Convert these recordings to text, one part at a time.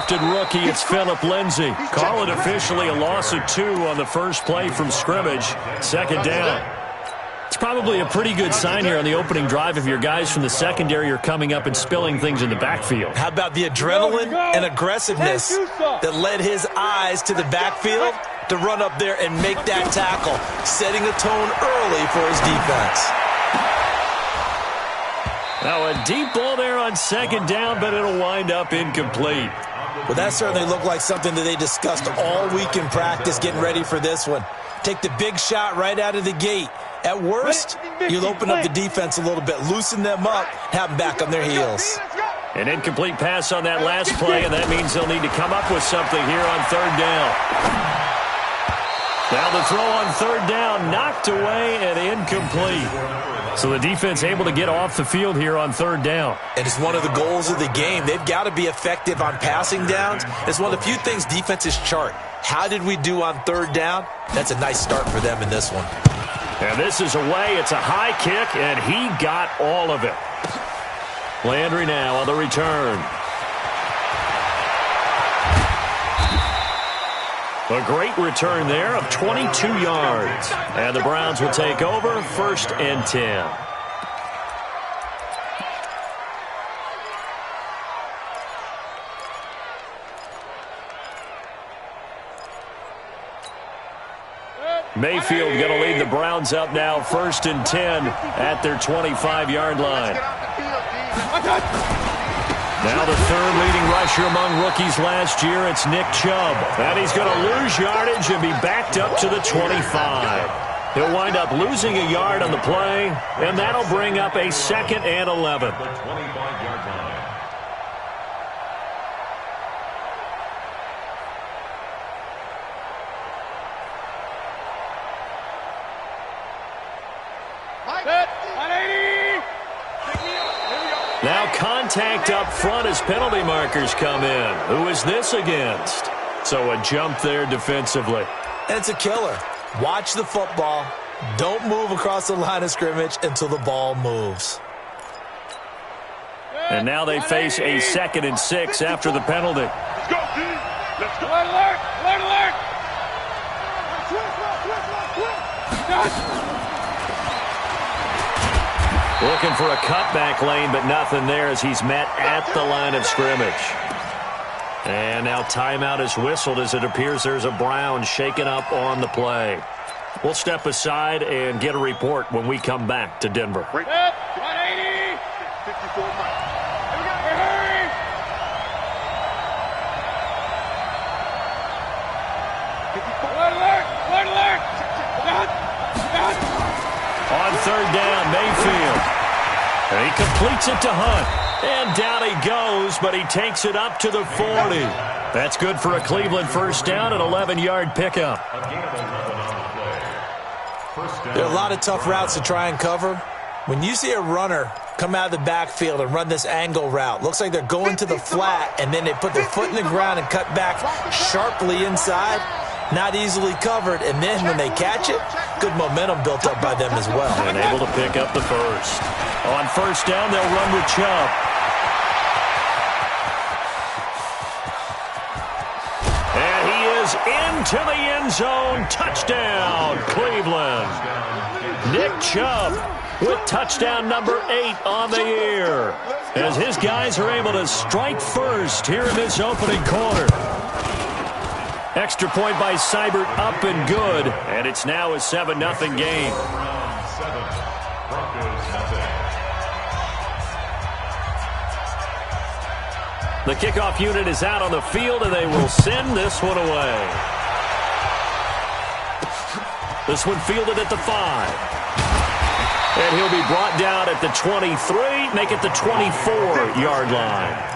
undrafted rookie, it's Phillip Lindsay. Call it officially a loss of 2 on the first play from scrimmage. Second down. It's probably a pretty good sign here on the opening drive if your guys from the secondary are coming up and spilling things in the backfield. How about the adrenaline and aggressiveness that led his eyes to the backfield to run up there and make that tackle, setting a tone early for his defense. Now a deep ball there on second down, but it'll wind up incomplete. Well, that certainly looked like something that they discussed all week in practice getting ready for this one. Take the big shot right out of the gate. At worst, you'll open up the defense a little bit, loosen them up, have them back on their heels. An incomplete pass on that last play, and that means they'll need to come up with something here on third down. Now the throw on third down, knocked away and incomplete. So the defense able to get off the field here on third down. And it's one of the goals of the game. They've got to be effective on passing downs. It's one of the few things defenses chart. How did we do on third down? That's a nice start for them in this one. And this is away. It's a high kick, and he got all of it. Landry now on the return. A great return there of 22 yards. And the Browns will take over, 1st and 10. Mayfield going to lead the Browns up now, 1st and 10 at their 25-yard line. Now the third leading rusher among rookies last year, it's Nick Chubb. And he's going to lose yardage and be backed up to the 25. He'll wind up losing a yard on the play, and that'll bring up a 2nd and 11. Now contact up front as penalty markers come in. Who is this against? So a jump there defensively. And it's a killer. Watch the football. Don't move across the line of scrimmage until the ball moves. And now they face a 2nd and 6 after the penalty. Let's go, D. Let's go. Alert, alert, alert. Looking for a cutback lane, but nothing there as he's met at the line of scrimmage. And now timeout is whistled as it appears there's a Brown shaken up on the play. We'll step aside and get a report when we come back to Denver. 180. 54 miles. Hurry. Alert, alert, alert. On third down, Mayfield. And he completes it to Hunt. And down he goes, but he takes it up to the 40. That's good for a Cleveland first down, an 11-yard pickup. There are a lot of tough routes to try and cover. When you see a runner come out of the backfield and run this angle route, looks like they're going to the flat, and then they put their foot in the ground and cut back sharply inside. Not easily covered, and then when they catch it, good momentum built up by them as well. And able to pick up the first. On first down, they'll run with Chubb. And he is into the end zone. Touchdown, Cleveland. Nick Chubb with touchdown number 8 on the year, as his guys are able to strike first here in this opening quarter. Extra point by Seibert, up and good, and it's now a 7-0 game. The kickoff unit is out on the field, and they will send this one away. This one fielded at the 5. And he'll be brought down at the 23, make it the 24-yard line.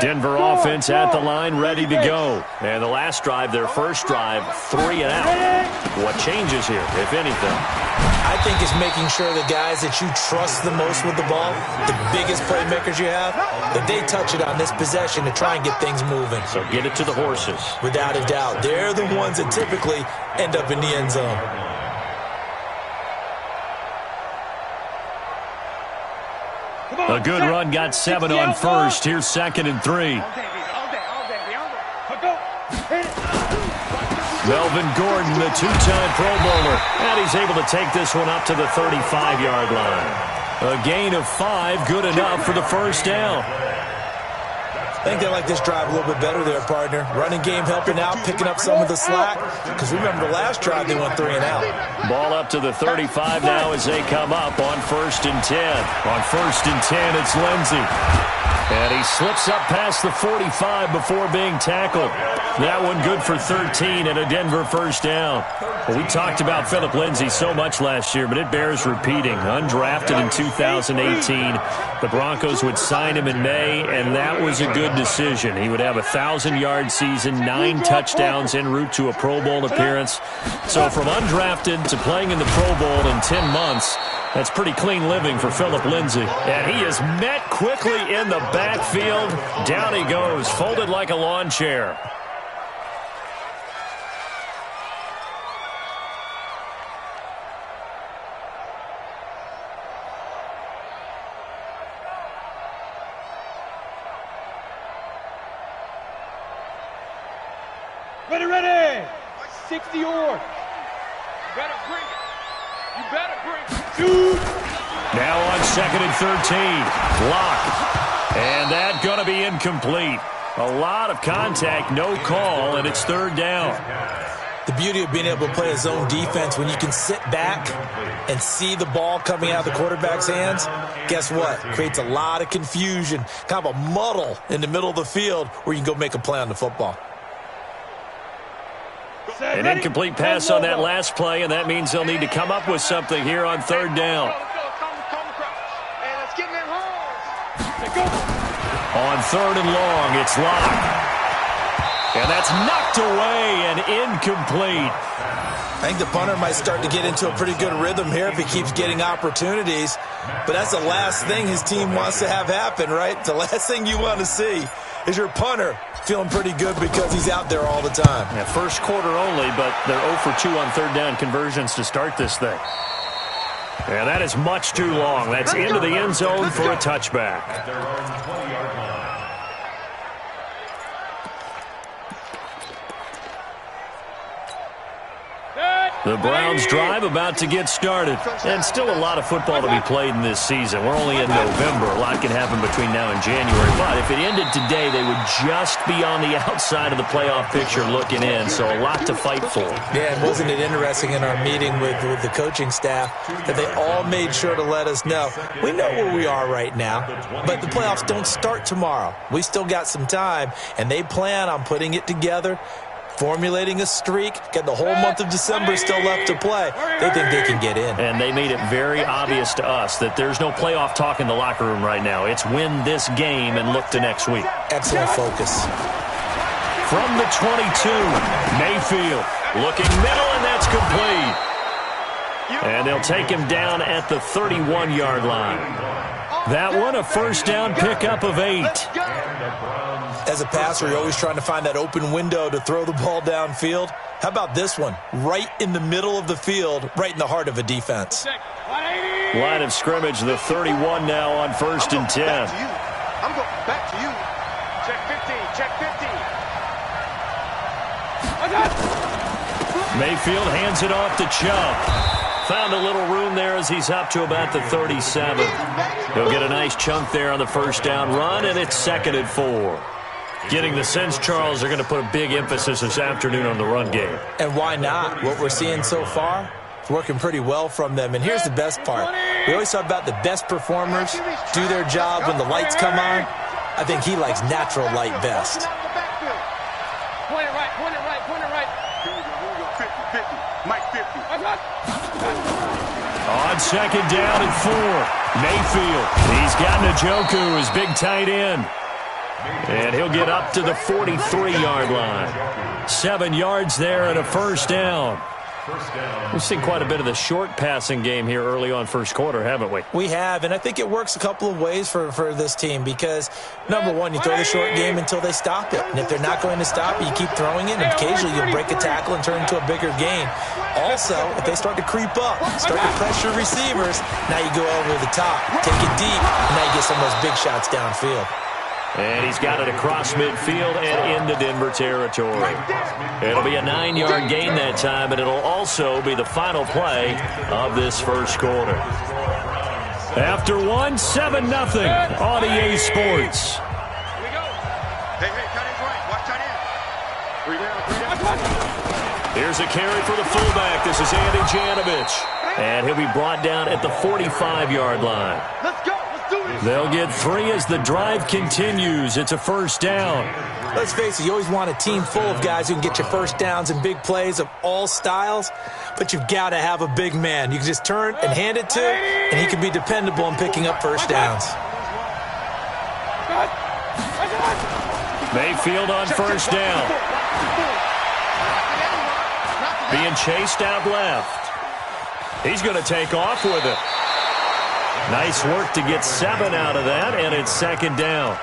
Denver offense at the line, ready to go. And the last drive, their first drive, 3 and out. What changes here, if anything? I think it's making sure the guys that you trust the most with the ball, the biggest playmakers you have, that they touch it on this possession to try and get things moving. So get it to the horses. Without a doubt. They're the ones that typically end up in the end zone. A good run got 7 on first. Here's 2nd and 3. Melvin Gordon, the 2-time Pro Bowler, and he's able to take this one up to the 35-yard line. A gain of 5, good enough for the first down. I think they like this drive a little bit better there, partner. Running game helping out, picking up some of the slack. Because remember, the last drive they went 3 and out. Ball up to the 35 now as they come up on 1st and 10. On 1st and 10, it's Lindsey. And he slips up past the 45 before being tackled. That one good for 13 and a Denver first down. Well, we talked about Phillip Lindsay so much last year, but it bears repeating. Undrafted in 2018. The Broncos would sign him in May, and that was a good decision. He would have a 1,000-yard season, 9 touchdowns en route to a Pro Bowl appearance. So from undrafted to playing in the Pro Bowl in 10 months, that's pretty clean living for Phillip Lindsay. And he is met quickly in the backfield. Down he goes, folded like a lawn chair. Ready. 60 yards. You better bring it. You better bring it. Dude. Now on 2nd and 13. Lock. And that going to be incomplete. A lot of contact, no call, and it's 3rd down. The beauty of being able to play a zone defense when you can sit back and see the ball coming out of the quarterback's hands, guess what? Creates a lot of confusion, kind of a muddle in the middle of the field where you can go make a play on the football. An incomplete pass on that last play, and that means they'll need to come up with something here on 3rd down. On 3rd and long, it's Locke. And that's knocked away and incomplete. I think the punter might start to get into a pretty good rhythm here if he keeps getting opportunities. But that's the last thing his team wants to have happen, right? The last thing you want to see is your punter feeling pretty good because he's out there all the time. Yeah, first quarter only, but they're 0 for 2 on 3rd down conversions to start this thing. And that is much too long. That's into the end zone for a touchback. The Browns drive about to get started. And still a lot of football to be played in this season. We're only in November. A lot can happen between now and January. But if it ended today, they would just be on the outside of the playoff picture looking in. So a lot to fight for. Yeah, and wasn't it interesting in our meeting with the coaching staff that they all made sure to let us know, we know where we are right now, but the playoffs don't start tomorrow. We still got some time, and they plan on putting it together, formulating a streak, got the whole month of December still left to play. They think they can get in. And they made it very obvious to us that there's no playoff talk in the locker room right now. It's win this game and look to next week. Excellent focus. From the 22, Mayfield looking middle, and that's complete. And they'll take him down at the 31-yard line. That one, a first down pickup of 8. As a passer, you're always trying to find that open window to throw the ball downfield. How about this one? Right in the middle of the field, right in the heart of a defense. Line of scrimmage, the 31 now on 1st and 10. I'm going back to you. Check 15, check 15. Mayfield hands it off to Chubb. Found a little room there as he's up to about the 37. He'll get a nice chunk there on the first down run, and it's 2nd and 4. Getting the sense, Charles, they're going to put a big emphasis this afternoon on the run game. And why not? What we're seeing so far, it's working pretty well from them. And here's the best part. We always talk about the best performers do their job when the lights come on. I think he likes natural light best. Point it right, point it right, point it right. Here we go, 50, 50. Mike 50. On 2nd down and 4, Mayfield. He's got Njoku, his big tight end. And he'll get up to the 43-yard line. 7 yards there and a first down. We've seen quite a bit of the short passing game here early on first quarter, haven't we? We have, and I think it works a couple of ways for this team because, number one, you throw the short game until they stop it. And if they're not going to stop it, you keep throwing it, and occasionally you'll break a tackle and turn into a bigger gain. Also, if they start to creep up, start to pressure receivers, now you go over the top, take it deep, and now you get some of those big shots downfield. And he's got it across midfield and into Denver territory. It'll be a 9-yard gain that time, and it'll also be the final play of this first quarter. After 1, 7-0 on EA Sports. Here's a carry for the fullback. This is Andy Janovich. And he'll be brought down at the 45-yard line. Let's go. They'll get 3 as the drive continues. It's a first down. Let's face it, you always want a team full of guys who can get you first downs and big plays of all styles, but you've got to have a big man you can just turn and hand it to, and he can be dependable in picking up first downs. Mayfield on first down. Being chased out left. He's going to take off with it. Nice work to get 7 out of that, and it's second down.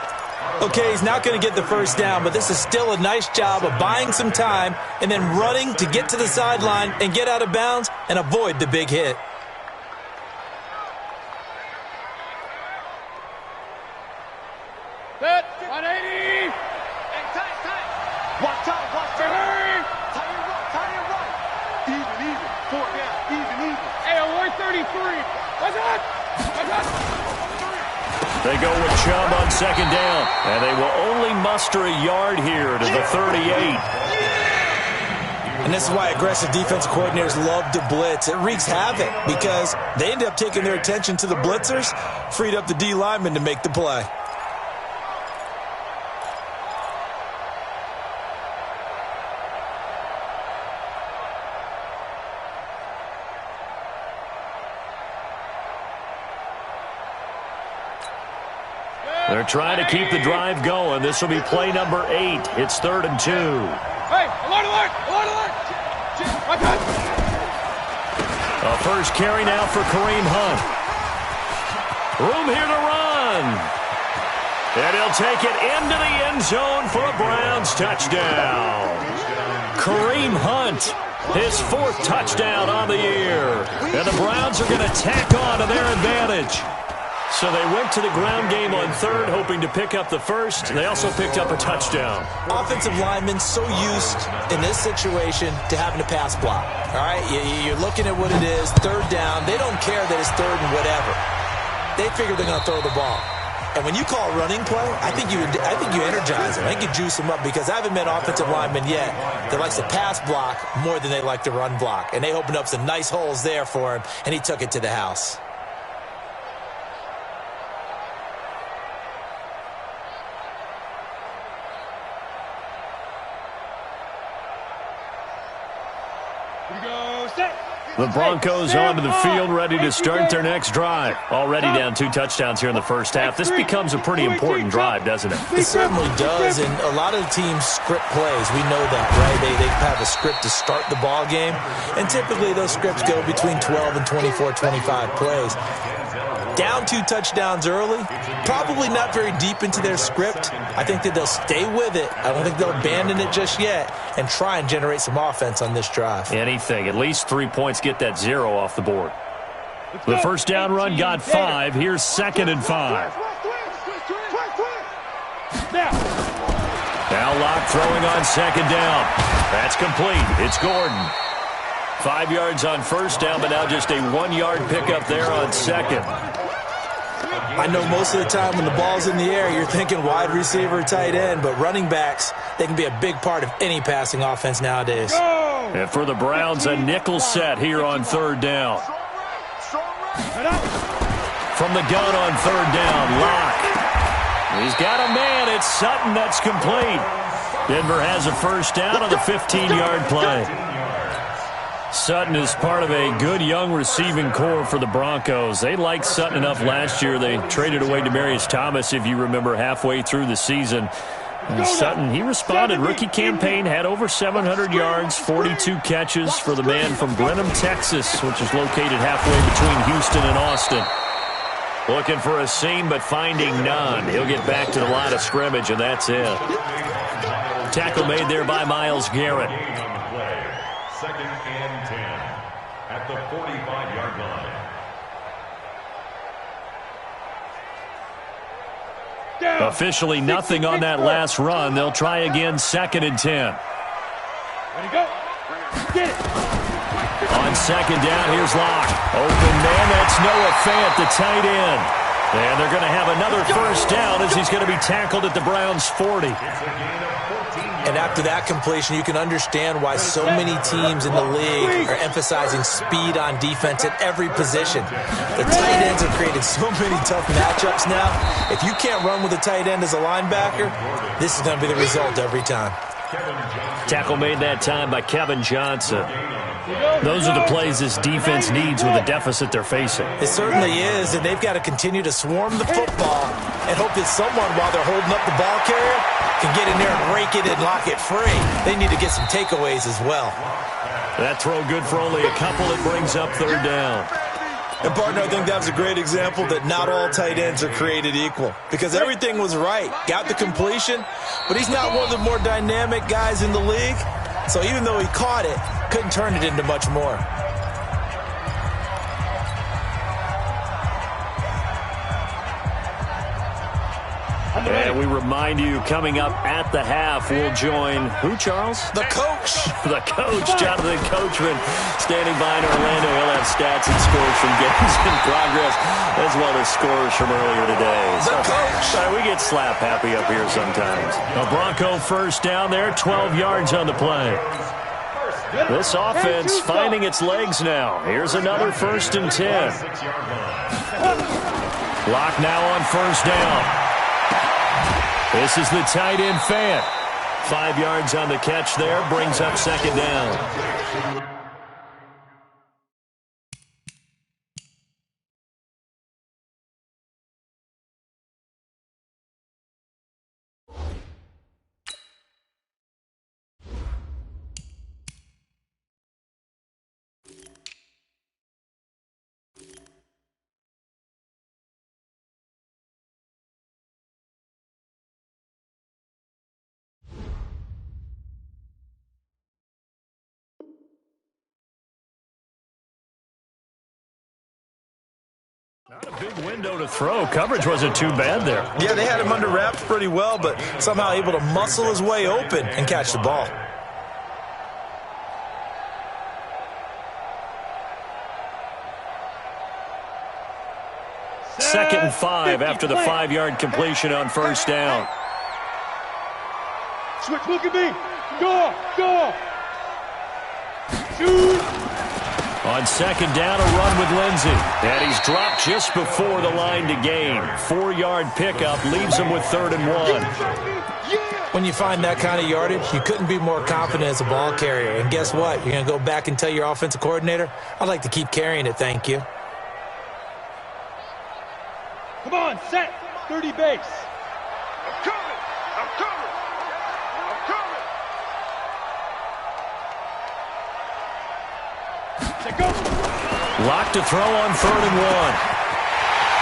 Okay, he's not going to get the first down, but this is still a nice job of buying some time and then running to get to the sideline and get out of bounds and avoid the big hit. Set, 180. Hey, tight. Watch out. Tie it right. Even. 4 down. Even. Hey, 133. Watch out. They go with Chubb on second down, and they will only muster a yard here to the 38. And this is why aggressive defense coordinators love to blitz. It wreaks havoc because they end up taking their attention to the blitzers, freed up the D lineman to make the play. They're trying to keep the drive going. This will be play number 8. It's 3rd and 2. Hey, alert! A first carry now for Kareem Hunt. Room here to run. And he'll take it into the end zone for a Browns touchdown. Kareem Hunt, his 4th touchdown on the year. And the Browns are going to tack on to their advantage. So they went to the ground game on 3rd, hoping to pick up the first. They also picked up a touchdown. Offensive linemen so used in this situation to having to pass block. All right, you're looking at what it is, 3rd down. They don't care that it's 3rd and whatever. They figure they're going to throw the ball. And when you call a running play, I think you energize them. I think you juice them up because I haven't met offensive linemen yet that likes to pass block more than they like to run block. And they opened up some nice holes there for him, and he took it to the house. The Broncos onto the field, ready to start their next drive. Already down 2 touchdowns here in the first half. This becomes a pretty important drive, doesn't it? It certainly does, and a lot of the teams script plays. We know that, right? They have a script to start the ball game, and typically those scripts go between 12 and 24, 25 plays. Down 2 touchdowns early, probably not very deep into their script. I think that they'll stay with it. I don't think they'll abandon it just yet and try and generate some offense on this drive. Anything. At least 3 points get that 0 off the board. The first down run got 5. Here's 2nd and 5. Now Locke throwing on 2nd down. That's complete. It's Gordon. 5 yards on first down, but now just a 1-yard pickup there on 2nd. I know most of the time when the ball's in the air, you're thinking wide receiver, tight end, but running backs, they can be a big part of any passing offense nowadays. And for the Browns, a nickel set here on 3rd down. From the gun on 3rd down, Locke. He's got a man. It's Sutton. That's complete. Denver has a first down on the 15-yard play. Sutton is part of a good young receiving core for the Broncos. They liked Sutton enough last year. They traded away Demaryius Thomas, if you remember, halfway through the season. And Sutton, he responded. Rookie campaign, had over 700 yards, 42 catches for the man from Brenham, Texas, which is located halfway between Houston and Austin. Looking for a seam, but finding none. He'll get back to the line of scrimmage, and that's it. Tackle made there by Myles Garrett. Second and 10 at the 45-yard line. Officially nothing on that last run. They'll try again, second and 10. Ready, go. Get it. On second down, here's Locke. Open man, that's Noah Fant, the tight end. And they're going to have another first down as he's going to be tackled at the Browns' 40. And after that completion, you can understand why so many teams in the league are emphasizing speed on defense at every position. The tight ends have created so many tough matchups now. If you can't run with a tight end as a linebacker, this is going to be the result every time. Tackle made that time by Kevin Johnson. Those are the plays this defense needs with the deficit they're facing. It certainly is, and they've got to continue to swarm the football and hope that someone, while they're holding up the ball carrier, can get in there and rake it and lock it free. They need to get some takeaways as well. That throw good for only a couple. It brings up third down. And, partner, I think that was a great example that not all tight ends are created equal, because everything was right. Got the completion, but he's not one of the more dynamic guys in the league. So even though he caught it, couldn't turn it into much more. And we remind you, coming up at the half, we'll join who, Charles? The coach. The coach, Jonathan Coachman, standing by in Orlando. He'll have stats and scores from games in progress, as well as scores from earlier today. The coach. We get slap happy up here sometimes. A Bronco first down there, 12 yards on the play. This offense finding its legs now. Here's another first and 10. Lock now on first down. This is the tight end, Fant. 5 yards on the catch there, brings up second down. Not a big window to throw. Coverage wasn't too bad there. Yeah, they had him under wraps pretty well, but somehow able to muscle his way open and catch the ball. Second and 5 after the 5-yard completion on first down. Switch, look at me. Go. Shoot. On second down, a run with Lindsey. And he's dropped just before the line to gain. 4-yard pickup leaves him with 3rd and 1. When you find that kind of yardage, you couldn't be more confident as a ball carrier. And guess what? You're going to go back and tell your offensive coordinator, I'd like to keep carrying it, thank you. Come on, set. 30 base. I'm coming. Go. Lock to throw on 3rd and 1.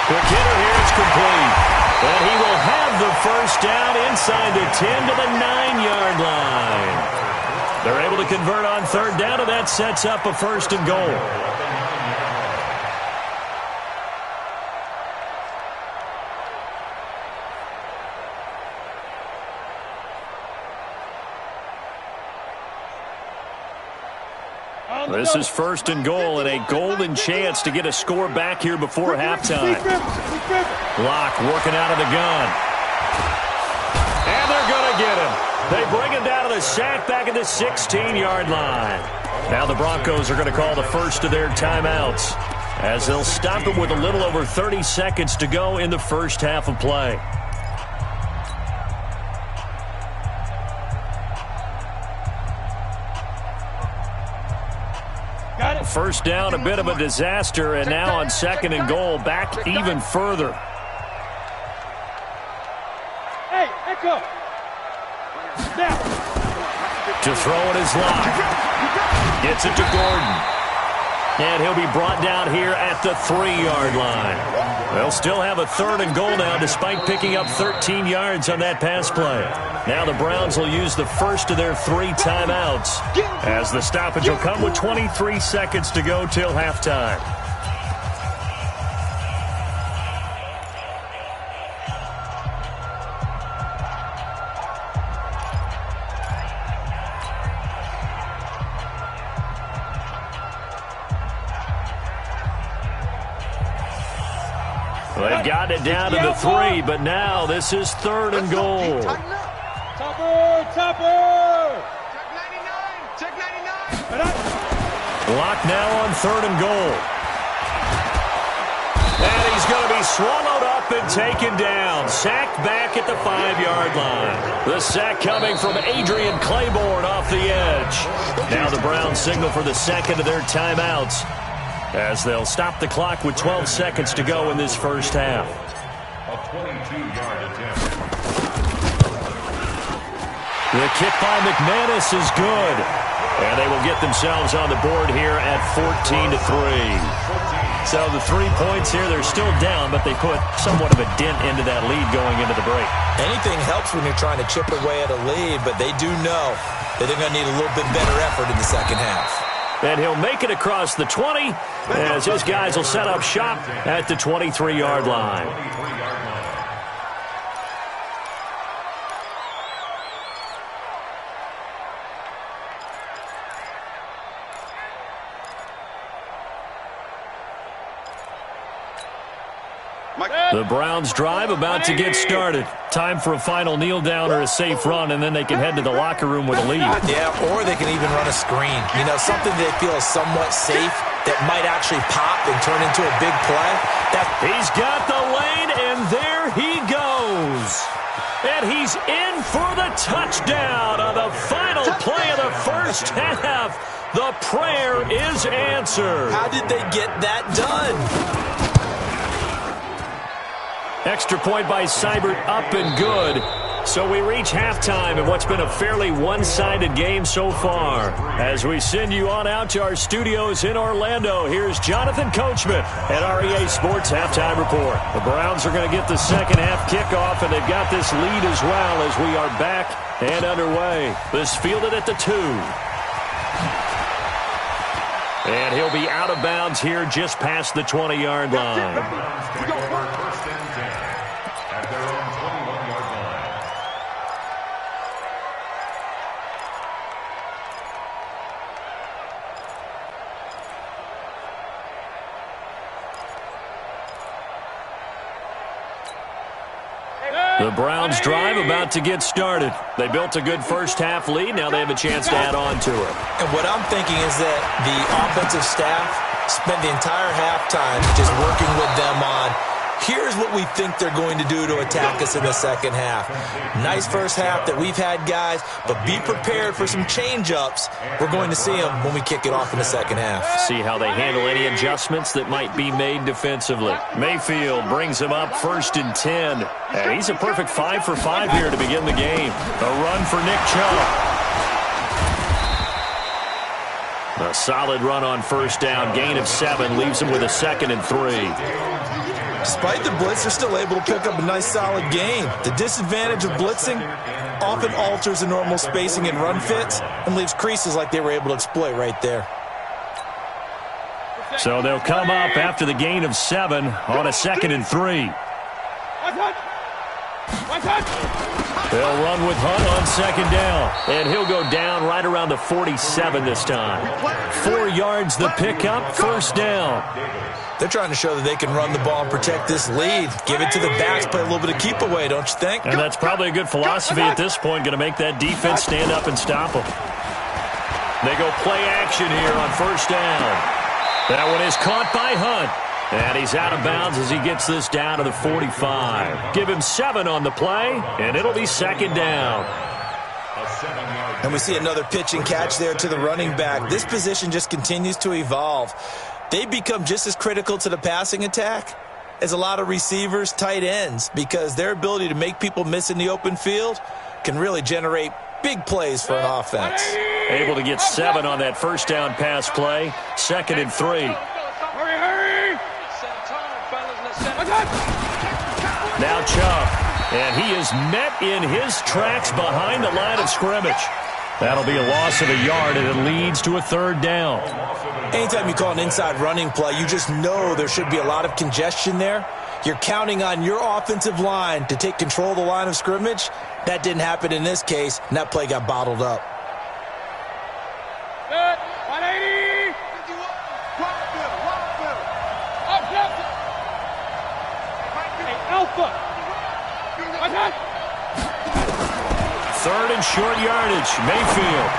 Quick hitter here, it's complete. And he will have the first down inside the 10 to the 9-yard line. They're able to convert on 3rd down, and that sets up a 1st and goal. This is 1st and goal and a golden chance to get a score back here before halftime. Locke working out of the gun. And they're going to get him. They bring him down to the sack back at the 16-yard line. Now the Broncos are going to call the first of their timeouts as they'll stop it with a little over 30 seconds to go in the first half of play. First down, a bit of a disaster, and now on 2nd and goal, back even further. Hey, Echo. To throw it is locked. Gets it to Gordon. And he'll be brought down here at the 3-yard line. They'll still have a 3rd and goal now despite picking up 13 yards on that pass play. Now the Browns will use the first of their 3 timeouts as the stoppage will come with 23 seconds to go till halftime. They've got it down to the 3, but now this is 3rd and goal. Topper! Check 99! Locked now on 3rd and goal. And he's going to be swallowed up and taken down. Sacked back at the 5-yard line. The sack coming from Adrian Claiborne off the edge. Now the Browns signal for the second of their timeouts, as they'll stop the clock with 12 seconds to go in this first half. A 22-yard attempt. The kick by McManus is good. And they will get themselves on the board here at 14-3. So the 3 points here, they're still down, but they put somewhat of a dent into that lead going into the break. Anything helps when you're trying to chip away at a lead, but they do know that they're going to need a little bit better effort in the second half. And he'll make it across the 20 as his guys will set up shop at the 23-yard line. The Browns drive about to get started. Time for a final kneel down or a safe run, and then they can head to the locker room with a lead. Yeah, or they can even run a screen. You know, something they feel is somewhat safe that might actually pop and turn into a big play. He's got the lane, and there he goes. And he's in for the touchdown on the final play of the first half. The prayer is answered. How did they get that done? Extra point by Seibert, up and good. So we reach halftime in what's been a fairly one-sided game so far. As we send you on out to our studios in Orlando, here's Jonathan Coachman at REA Sports Halftime Report. The Browns are going to get the second half kickoff, and they've got this lead as well as we are back and underway. This fielded at the 2. And he'll be out of bounds here just past the 20-yard line. The Browns drive about to get started. They built a good first-half lead. Now they have a chance to add on to it. And what I'm thinking is that the offensive staff spent the entire halftime just working with them on, here's what we think they're going to do to attack us in the second half. Nice first half that we've had, guys, but be prepared for some change-ups. We're going to see them when we kick it off in the second half. See how they handle any adjustments that might be made defensively. Mayfield brings him up 1st and 10. And he's a perfect 5 for 5 here to begin the game. A run for Nick Chubb. A solid run on first down. Gain of 7 leaves him with a 2nd and 3. Despite the blitz, they're still able to pick up a nice solid gain. The disadvantage of blitzing often alters the normal spacing and run fits and leaves creases like they were able to exploit right there. So they'll come up after the gain of 7 on a 2nd and 3. They'll run with Hunt on 2nd down, and he'll go down right around the 47 this time. 4 yards the pickup, first down. They're trying to show that they can run the ball and protect this lead. Give it to the backs, play a little bit of keep away, don't you think? And that's probably a good philosophy at this point, going to make that defense stand up and stop them. They go play action here on first down. That one is caught by Hunt. And he's out of bounds as he gets this down to the 45. Give him 7 on the play, and it'll be 2nd down. And we see another pitch and catch there to the running back. This position just continues to evolve. They become just as critical to the passing attack as a lot of receivers, tight ends, because their ability to make people miss in the open field can really generate Big plays for an offense. Able to get 7 on that first down pass play. 2nd and 3. Hurry! Now Chubb. And he is met in his tracks behind the line of scrimmage. That'll be a loss of a yard, and it leads to a 3rd down. Anytime you call an inside running play, you just know there should be a lot of congestion there. You're counting on your offensive line to take control of the line of scrimmage. That didn't happen in this case, and that play got bottled up. Good. 180. Hey, Alpha. 3rd and short yardage. Mayfield.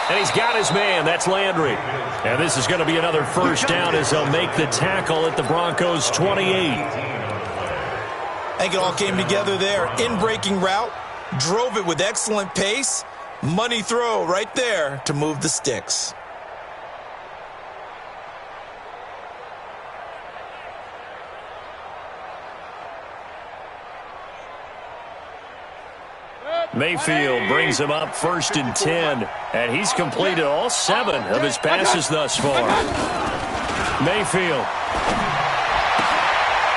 And he's got his man. That's Landry. And this is going to be another 1st down as they'll make the tackle at the Broncos' 28. I think it all came together there. In-breaking route. Drove it with excellent pace. Money throw right there to move the sticks. Mayfield brings him up 1st and 10, and he's completed all 7 of his passes thus far. Mayfield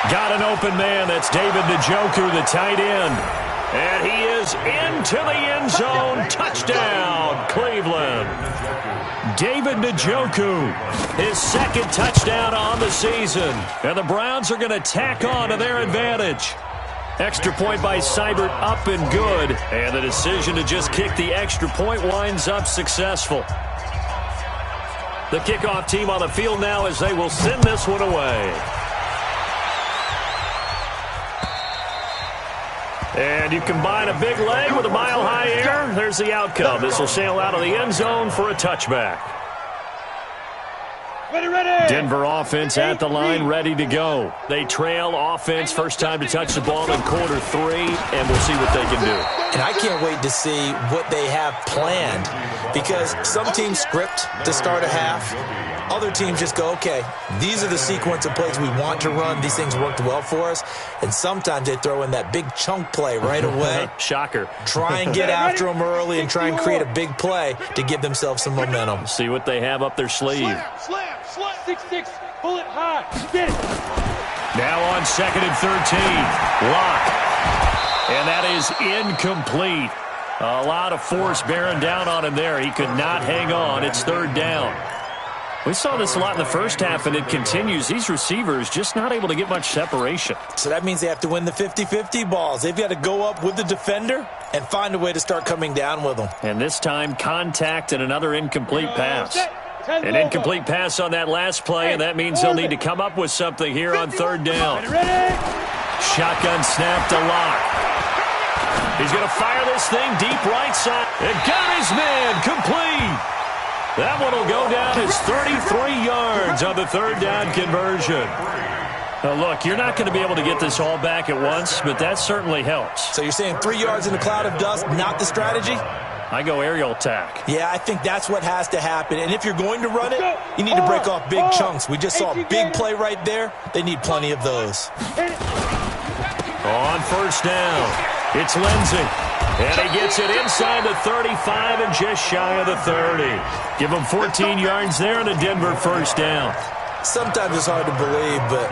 got an open man. That's David Njoku, the tight end. And he is into the end zone. Touchdown, Cleveland. David Njoku, his 2nd touchdown on the season. And the Browns are going to tack on to their advantage. Extra point by Seibert, up and good. And the decision to just kick the extra point winds up successful. The kickoff team on the field now as they will send this one away. And you combine a big leg with a mile-high air, there's the outcome. This will sail out of the end zone for a touchback. Ready. Denver offense at the line, ready to go. They trail offense, first time to touch the ball in quarter 3, and we'll see what they can do. And I can't wait to see what they have planned, because some teams script to start a half. Other teams just go, okay, these are the sequence of plays we want to run. These things worked well for us. And sometimes they throw in that big chunk play right away. Shocker. Try and get after them early and try and create a big play to give themselves some momentum. See what they have up their sleeve. Slam. 6-6. Pull it high. Get it. Now on 2nd and 13. Lock. And that is incomplete. A lot of force bearing down on him there. He could not hang on. It's 3rd down. We saw this a lot in the first half, and it continues. These receivers just not able to get much separation. So that means they have to win the 50-50 balls. They've got to go up with the defender and find a way to start coming down with them. And this time, contact and another incomplete pass. An incomplete pass on that last play, and that means they'll need to come up with something here on 3rd down. Shotgun snap to Lock. He's going to fire this thing deep right side. And got his man complete. That one will go down as 33 yards on the 3rd down conversion. Now, look, you're not going to be able to get this all back at once, but that certainly helps. So you're saying 3 yards in a cloud of dust, not the strategy? I go aerial attack. Yeah, I think that's what has to happen. And if you're going to run it, you need to break off big chunks. We just saw a big play right there. They need plenty of those. On 1st down, it's Lindsey. And he gets it inside the 35 and just shy of the 30. Give him 14 yards there and a Denver 1st down. Sometimes it's hard to believe, but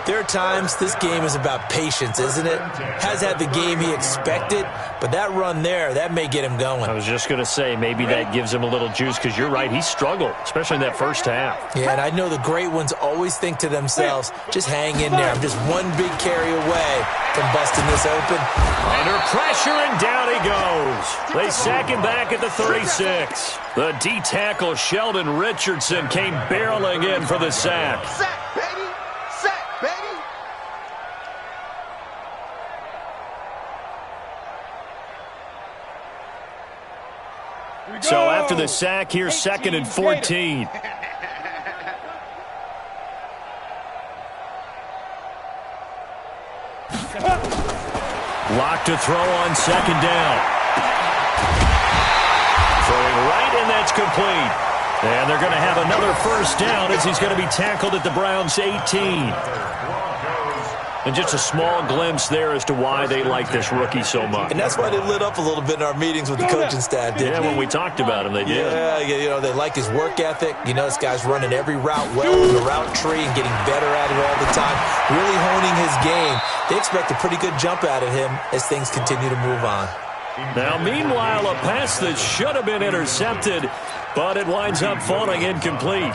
there are times this game is about patience, isn't it? Has had the game he expected, but that run there, that may get him going. I was just going to say, maybe that gives him a little juice, because you're right, he struggled, especially in that first half. Yeah, and I know the great ones always think to themselves, just hang in there. I'm just one big carry away from busting this open. Under pressure, and down he goes. They sack him back at the 36. The D-tackle Sheldon Richardson came barreling in for the sack. Sack, baby! Sack, baby! So after the sack, here's 2nd and 14. Lock to throw on 2nd down. Throwing right, and that's complete. And they're going to have another 1st down as he's going to be tackled at the Browns' 18. And just a small glimpse there as to why they like this rookie so much. And that's why they lit up a little bit in our meetings with the coaching staff, didn't Yeah, they? when we talked about him, they did. Yeah, you know, they like his work ethic. You know, this guy's running every route well in the route tree and getting better at it all the time, really honing his game. They expect a pretty good jump out of him as things continue to move on. Now, meanwhile, a pass that should have been intercepted, but it winds up falling incomplete.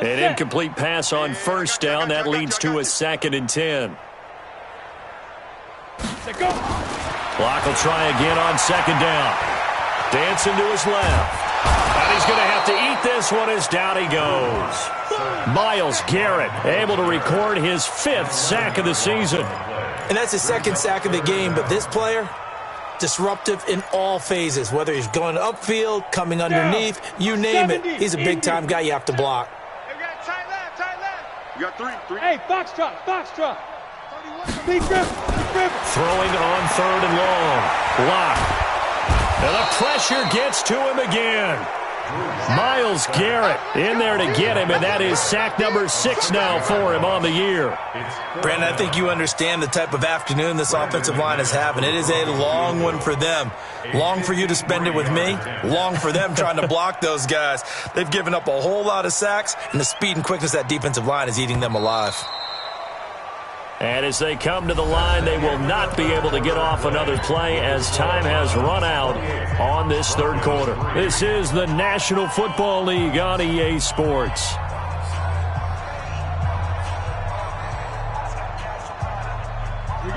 An incomplete pass on first down. That leads to a 2nd and 10. Clock will try again on 2nd down. Dancing to his left. And he's going to have to eat this one as down he goes. Myles Garrett able to record his 5th sack of the season. And that's his 2nd sack of the game, but this player, disruptive in all phases, whether he's going upfield, coming underneath, you name it. He's a big-time guy you have to block. You got three. Hey, Foxtrot. Big grip. Throwing on 3rd and long. Block. And the pressure gets to him again. Myles Garrett in there to get him, and that is sack number 6 now for him on the year. Brandon, I think you understand the type of afternoon this offensive line is having. It is a long one for them. Long for you to spend it with me. Long for them trying to block those guys. They've given up a whole lot of sacks, and the speed and quickness of that defensive line is eating them alive. And as they come to the line, they will not be able to get off another play as time has run out on this 3rd quarter. This is the National Football League on EA Sports.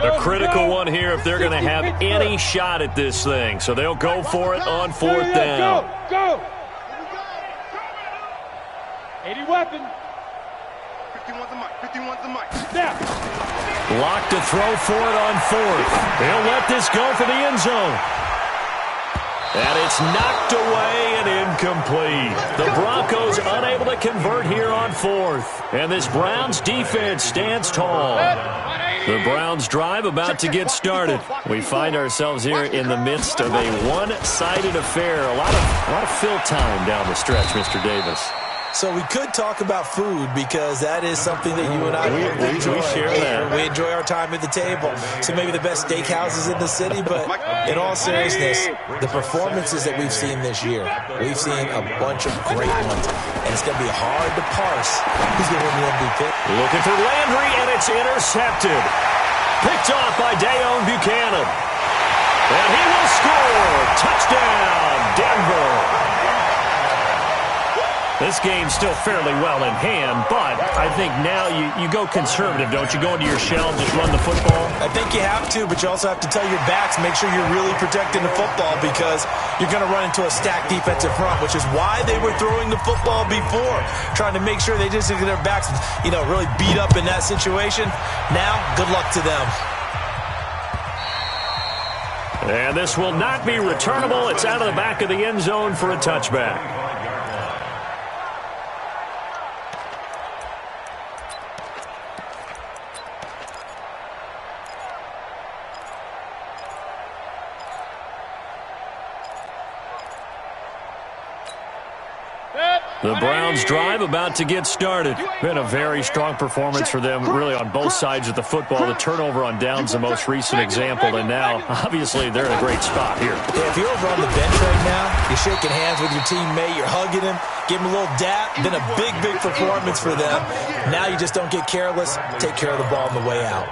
A critical one here if they're going to have any shot at this thing. So they'll go for it on 4th down. Go! 80 weapon. 51's the mic. Snap. Locked to throw for it on 4th. They'll let this go for the end zone. And it's knocked away and incomplete. The Broncos unable to convert here on 4th. And this Browns defense stands tall. The Browns drive about to get started. We find ourselves here in the midst of a one-sided affair. A lot of fill time down the stretch, Mr. Davis. So we could talk about food because that is something that you and I enjoy. We share that. We enjoy our time at the table. So maybe the best steakhouses in the city, but in all seriousness, the performances that we've seen this year, we've seen a bunch of great ones, and it's going to be hard to parse who's going to win the MVP. Looking for Landry, and it's intercepted. Picked off by Dayon Buchanan. And he will score. Touchdown, Denver. This game's still fairly well in hand, but I think now you go conservative, don't you? Go into your shell and just run the football? I think you have to, but you also have to tell your backs, make sure you're really protecting the football because you're going to run into a stacked defensive front, which is why they were throwing the football before, trying to make sure they just get their backs, really beat up in that situation. Now, good luck to them. And this will not be returnable. It's out of the back of the end zone for a touchback. The Browns drive about to get started. Been a very strong performance for them, really, on both sides of the football. The turnover on downs, the most recent example, and now, obviously, they're in a great spot here. Yeah, if you're over on the bench right now, you're shaking hands with your teammate, you're hugging him, give him a little dap. Been a big, big performance for them. Now you just don't get careless. Take care of the ball on the way out.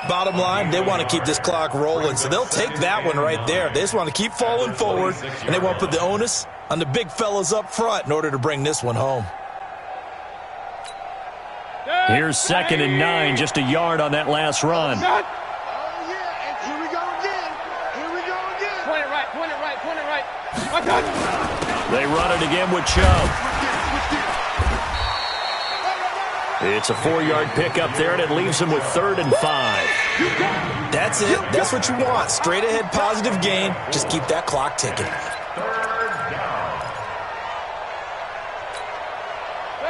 Bottom line, they want to keep this clock rolling, so they'll take that one right there. They just want to keep falling forward, and they want to put the onus on the big fellas up front in order to bring this one home. Here's 2nd and 9, just a yard on that last run. Oh, yeah, and here we go again. Point it right. They run it again with Chubb. It's a 4-yard pickup there, and it leaves them with 3rd and 5. That's it. That's what you want. Straight ahead, positive gain. Just keep that clock ticking.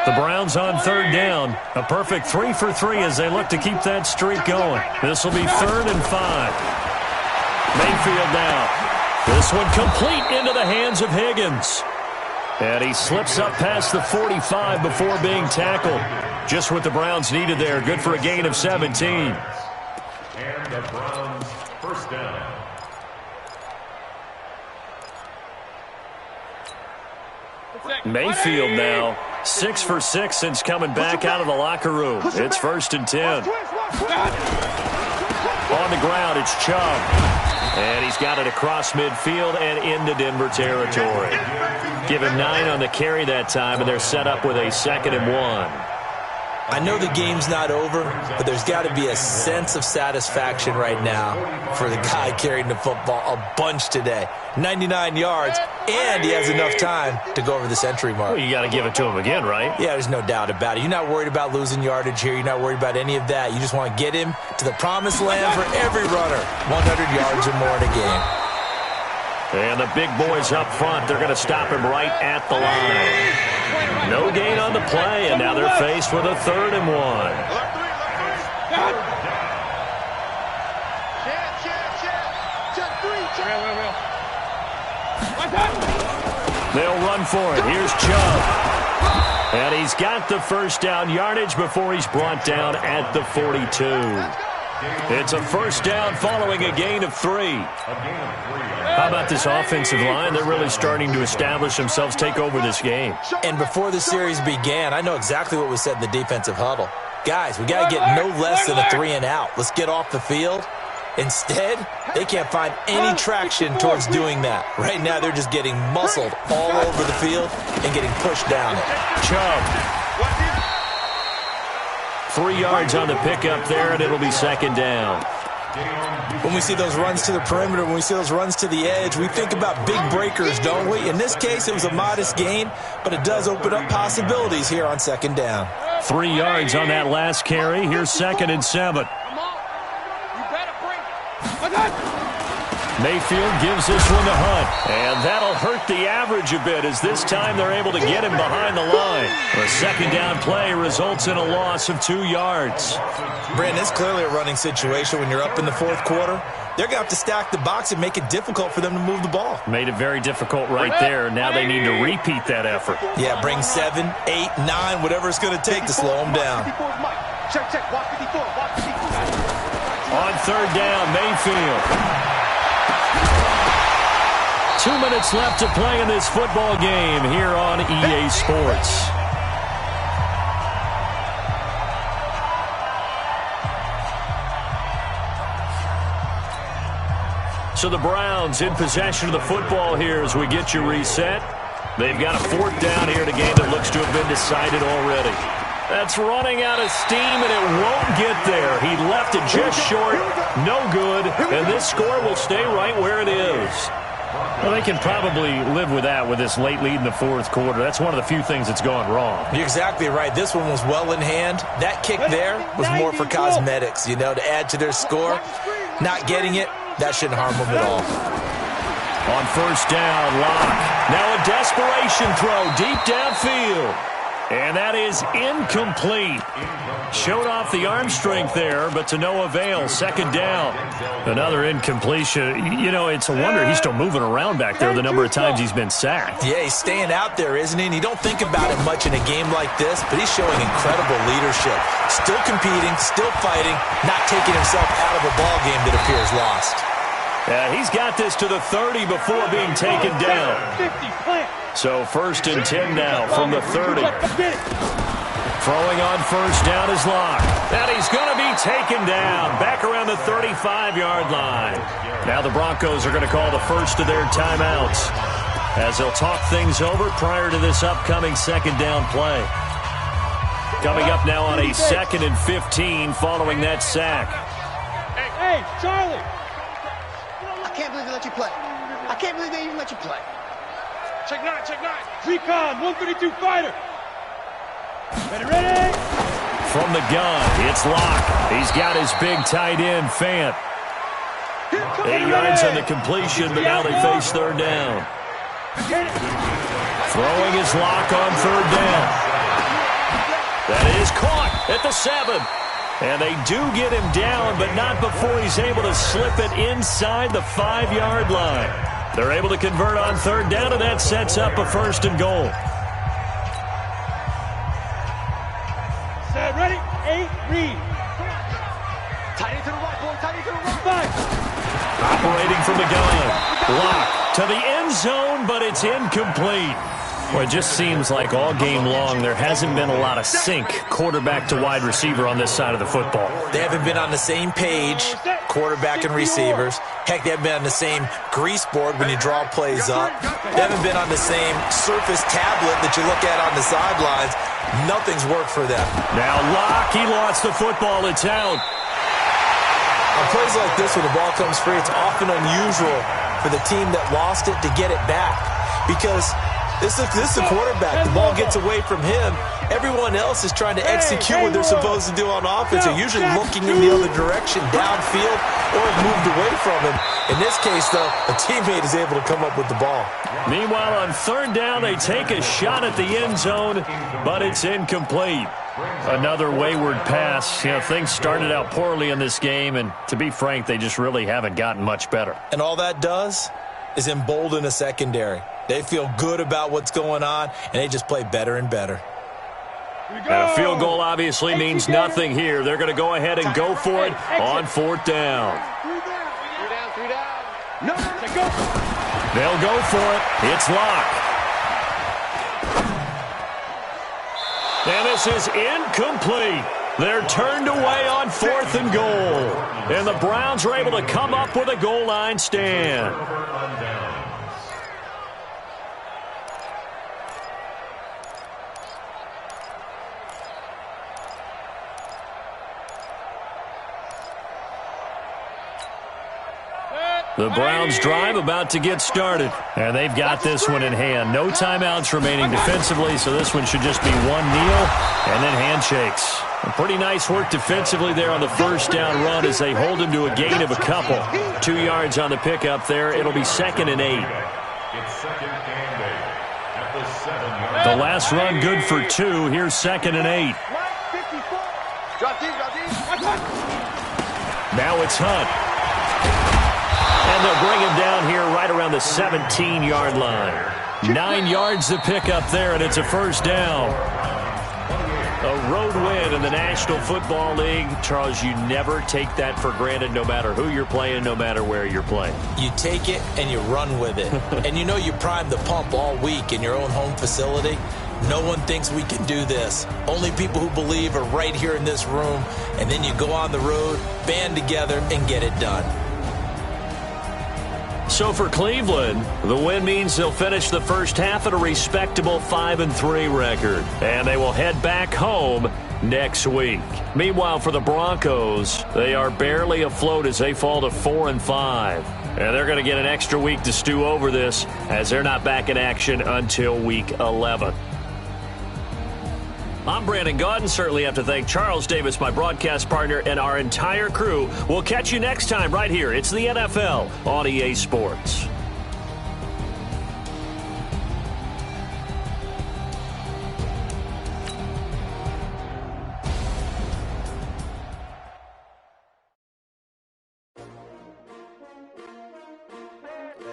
The Browns on 3rd down. A perfect 3 for 3 as they look to keep that streak going. This will be 3rd and 5. Mayfield now. This one complete into the hands of Higgins. And he slips up past the 45 before being tackled. Just what the Browns needed there. Good for a gain of 17. And the Browns first down. Mayfield now 6 for 6 since coming back out of the locker room. It's 1st and 10. On the ground, it's Chubb. And he's got it across midfield and into Denver territory. Give him 9 on the carry that time, and they're set up with a 2nd and 1. I know the game's not over, but there's got to be a sense of satisfaction right now for the guy carrying the football a bunch today. 99 yards, and he has enough time to go over the century mark. Well, you got to give it to him again, right? Yeah, there's no doubt about it. You're not worried about losing yardage here. You're not worried about any of that. You just want to get him to the promised land for every runner. 100 yards or more in a game. And the big boys up front, they're going to stop him right at the line. No gain on the play, and now they're faced with a 3rd and 1. They'll run for it. Here's Chubb. And he's got the first down yardage before he's brought down at the 42. It's a 1st down following a gain of 3. How about this offensive line? They're really starting to establish themselves, take over this game. And before the series began, I know exactly what was said in the defensive huddle. Guys, we got to get no less than a 3 and out. Let's get off the field. Instead, they can't find any traction towards doing that. Right now, they're just getting muscled all over the field and getting pushed down. Chubb. 3 yards on the pickup there, and it'll be 2nd down. When we see those runs to the perimeter, when we see those runs to the edge, we think about big breakers, don't we? In this case, it was a modest gain, but it does open up possibilities here on 2nd down. 3 yards on that last carry. Here's 2nd and 7. Mayfield gives this one to Hunt, and that'll hurt the average a bit as this time they're able to get him behind the line. A 2nd down play results in a loss of 2 yards. Brandon, it's clearly a running situation when you're up in the 4th quarter. They're going to have to stack the box and make it difficult for them to move the ball. Made it very difficult right there. Now they need to repeat that effort. Yeah, bring 7, 8, 9, whatever it's going to take to slow them down. On 3rd down, Mayfield. 2 minutes left to play in this football game here on EA Sports. So the Browns in possession of the football here as we get you reset. They've got a 4th down here in a game that looks to have been decided already. That's running out of steam, and it won't get there. He left it just short, no good, and this score will stay right where it is. Well, they can probably live with that with this late lead in the 4th quarter. That's one of the few things that's gone wrong. You're exactly right. This one was well in hand. That kick there was more for cosmetics, you know, to add to their score. Not getting it, that shouldn't harm them at all. On 1st down, Locke. Now a desperation throw deep downfield. And that is incomplete. Showed off the arm strength there, but to no avail. 2nd down. Another incompletion. You know, it's a wonder he's still moving around back there the number of times he's been sacked. Yeah, he's staying out there, isn't he? And you don't think about it much in a game like this, but he's showing incredible leadership. Still competing, still fighting, not taking himself out of a ball game that appears lost. He's got this to the 30 before being taken down. So 1st and 10 now from the 30. Throwing on 1st down is Locke. And he's going to be taken down back around the 35-yard line. Now the Broncos are going to call the first of their timeouts as they'll talk things over prior to this upcoming 2nd down play. Coming up now on a 2nd and 15 following that sack. Hey, Charlie! I can't believe they let you play. I can't believe they even let you play. Check 9, check 9. Recon, 132 fighter. Ready? From the gun, it's Locke. He's got his big tight end, Fant. 8 yards on the completion, but now they face 3rd down. Throwing is Locke on 3rd down. That is caught at the 7. And they do get him down, but not before he's able to slip it inside the 5-yard line. They're able to convert on third down, and that sets up a 1st and goal. Set, ready, 8, read. Tight end to the right, boy, tight end to the right. 5. Operating from the gun. Lock to the end zone, but it's incomplete. Well, it just seems like all game long there hasn't been a lot of sync quarterback to wide receiver on this side of the football. They haven't been on the same page, quarterback and receivers. Heck, they haven't been on the same grease board when you draw plays up. They haven't been on the same surface tablet that you look at on the sidelines. Nothing's worked for them. Now Lock, he lost the football. It's out. On plays like this, when the ball comes free, it's often unusual for the team that lost it to get it back. Because this is the quarterback. The ball gets away from him. Everyone else is trying to execute what they're supposed to do on offense. They're usually looking in the other direction, downfield, or have moved away from him. In this case, though, a teammate is able to come up with the ball. Meanwhile, on third down, they take a shot at the end zone, but it's incomplete. Another wayward pass. You know, things started out poorly in this game, and to be frank, they just really haven't gotten much better. And all that does is embolden a secondary. They feel good about what's going on, and they just play better and better. And a field goal obviously means nothing here. They're going to go ahead and go for it on 4th down. 3 down. No, go. They'll go for it. It's Lock. And this is incomplete. They're turned away on 4th and goal. And the Browns are able to come up with a goal line stand. The Browns drive about to get started, and they've got this one in hand. No timeouts remaining defensively, so this one should just be one kneel and then handshakes. Pretty nice work defensively there on the first down run as they hold him to a gain of a couple. 2 yards on the pickup there. It'll be 2nd and 8. It's 2nd and 8 at the 7-yard. The last run good for 2. Here's 2nd and 8. Drop deep. Now it's Hunt. And they'll bring him down here right around the 17-yard line. 9 yards to pick up there, and it's a 1st down. A road win in the National Football League. Charles, you never take that for granted no matter who you're playing, no matter where you're playing. You take it and you run with it. And you know you primed the pump all week in your own home facility. No one thinks we can do this. Only people who believe are right here in this room. And then you go on the road, band together, and get it done. So for Cleveland, the win means they'll finish the first half at a respectable 5-3 record. And they will head back home next week. Meanwhile, for the Broncos, they are barely afloat as they fall to 4-5. And they're going to get an extra week to stew over this as they're not back in action until week 11. I'm Brandon Gaudin. Certainly have to thank Charles Davis, my broadcast partner, and our entire crew. We'll catch you next time right here. It's the NFL on EA Sports.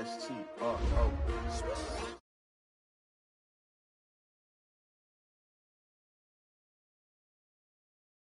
STRO.